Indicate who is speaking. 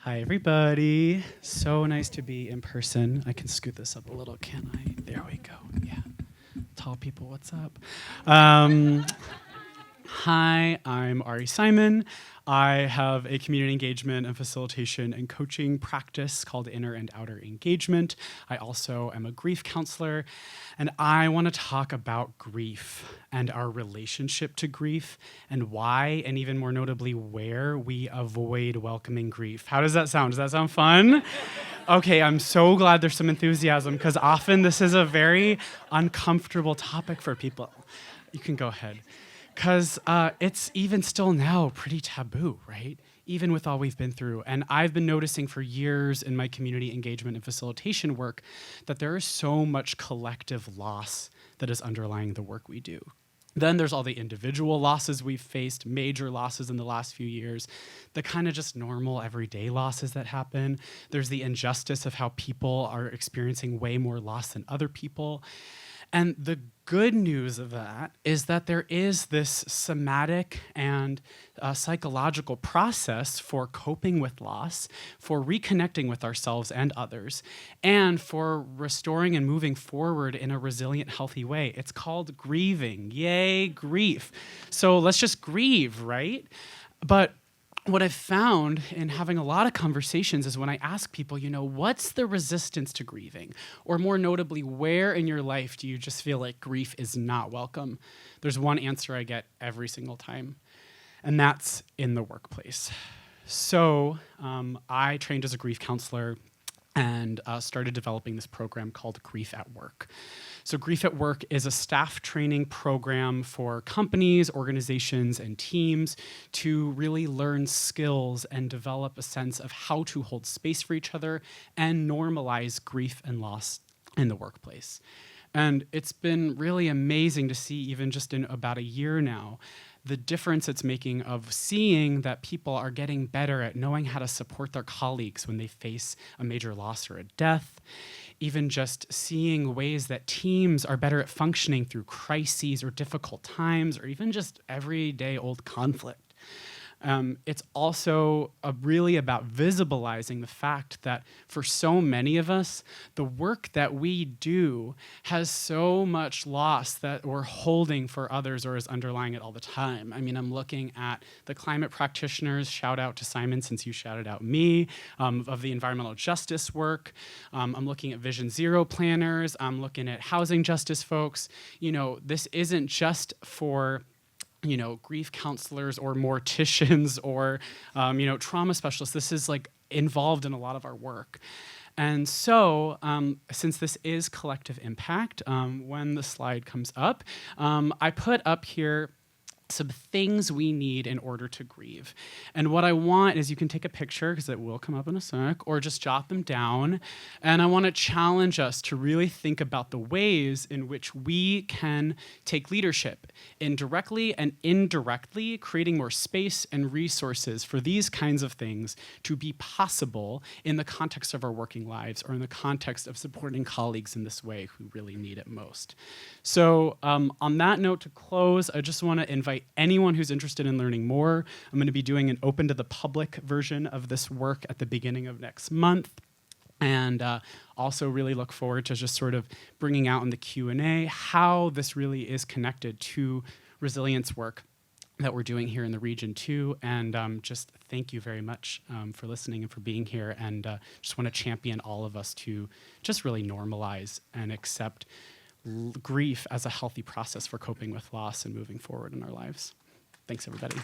Speaker 1: Hi, everybody. So nice to be in person. I can scoot this up a little, can I? There we go. Yeah. Tall people, what's up? Hi, I'm Ari Simon. I have a community engagement and facilitation and coaching practice called Inner and Outer Engagement. I also am a grief counselor, and I want to talk about grief and our relationship to grief and why, and even more notably, where we avoid welcoming grief. How does that sound? Does that sound fun? Okay, I'm so glad there's some enthusiasm because often this is a very uncomfortable topic for people. You can go ahead. Because it's even still now pretty taboo, right? Even with all we've been through. And I've been noticing for years in my community engagement and facilitation work that there is so much collective loss that is underlying the work we do. Then there's all the individual losses we've faced, major losses in the last few years, the kind of just normal everyday losses that happen. There's the injustice of how people are experiencing way more loss than other people. And the good news of that is that there is this somatic and psychological process for coping with loss, for reconnecting with ourselves and others, and for restoring and moving forward in a resilient, healthy way. It's called grieving. Yay, grief. So let's just grieve, right? But what I've found in having a lot of conversations is when I ask people, what's the resistance to grieving? Or more notably, where in your life do you just feel like grief is not welcome? There's one answer I get every single time, and that's in the workplace. So I trained as a grief counselor and started developing this program called Grief at Work. So Grief at Work is a staff training program for companies, organizations, and teams to really learn skills and develop a sense of how to hold space for each other and normalize grief and loss in the workplace. And it's been really amazing to see, even just in about a year now, the difference it's making of seeing that people are getting better at knowing how to support their colleagues when they face a major loss or a death, even just seeing ways that teams are better at functioning through crises or difficult times, or even just everyday old conflict. It's also really about visibilizing the fact that for so many of us, the work that we do has so much loss that we're holding for others or is underlying it all the time. I mean, I'm looking at the climate practitioners, shout out to Simon since you shouted out me, of the environmental justice work. I'm looking at Vision Zero planners. I'm looking at housing justice folks. This isn't just for grief counselors or morticians or, trauma specialists. This is involved in a lot of our work. And so, since this is collective impact, when the slide comes up, I put up here some things we need in order to grieve. And what I want is you can take a picture, because it will come up in a sec, or just jot them down. And I want to challenge us to really think about the ways in which we can take leadership in directly and indirectly creating more space and resources for these kinds of things to be possible in the context of our working lives or in the context of supporting colleagues in this way who really need it most. So on that note, to close, I just want to invite anyone who's interested in learning more. I'm going to be doing an open to the public version of this work at the beginning of next month. And also really look forward to just sort of bringing out in the Q&A how this really is connected to resilience work that we're doing here in the region too. And just thank you very much for listening and for being here. And just want to champion all of us to just really normalize and accept grief as a healthy process for coping with loss and moving forward in our lives. Thanks, everybody.